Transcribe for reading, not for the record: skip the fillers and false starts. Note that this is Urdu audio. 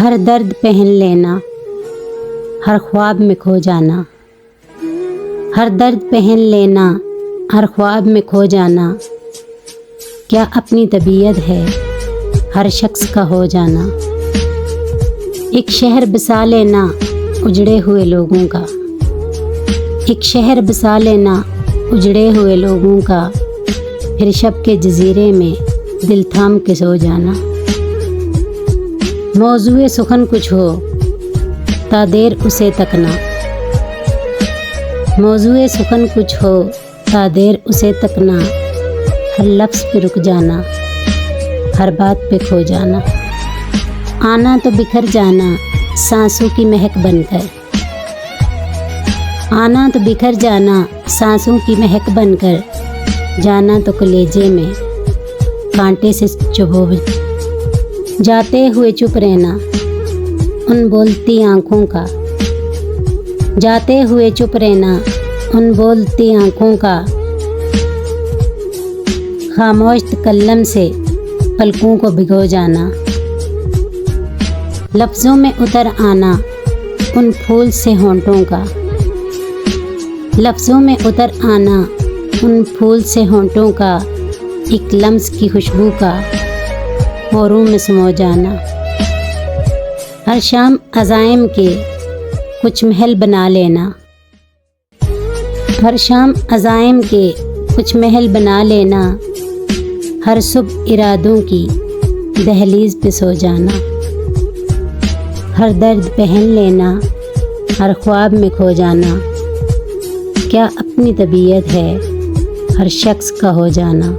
ہر درد پہن لینا، ہر خواب میں کھو جانا، ہر درد پہن لینا، ہر خواب میں کھو جانا، کیا اپنی طبیعت ہے ہر شخص کا ہو جانا۔ ایک شہر بسا لینا اجڑے ہوئے لوگوں کا، ایک شہر بسا لینا اجڑے ہوئے لوگوں کا، پھر شب کے جزیرے میں دل تھام کے سو جانا۔ موضوع سخن کچھ ہو تا دیر اسے تکنا، موضوع سخن کچھ ہو تا دیر اسے تکنا، ہر لفظ پہ رک جانا، ہر بات پہ کھو جانا۔ آنا تو بکھر جانا سانسوں کی مہک بن کر، آنا تو بکھر جانا سانسوں کی مہک بن کر، جانا تو کلیجے میں کانٹے سے چبھو جاتے ہوئے چپ رہنا ان بولتی آنکھوں کا، جاتے ہوئے چپ رہنا ان بولتی آنکھوں کا، خاموش تکلم سے پلکوں کو بھگو جانا۔ لفظوں میں اتر آنا ان پھول سے ہونٹوں کا، لفظوں میں اتر آنا ان پھول سے ہونٹوں کا، ایک لمس کی خوشبو کا حوروں میں سمو جانا۔ ہر شام عزائم کے کچھ محل بنا لینا، ہر شام عزائم کے کچھ محل بنا لینا، ہر صبح ارادوں کی دہلیز پہ سو جانا۔ ہر درد پہن لینا، ہر خواب میں کھو جانا، کیا اپنی طبیعت ہے ہر شخص کا ہو جانا۔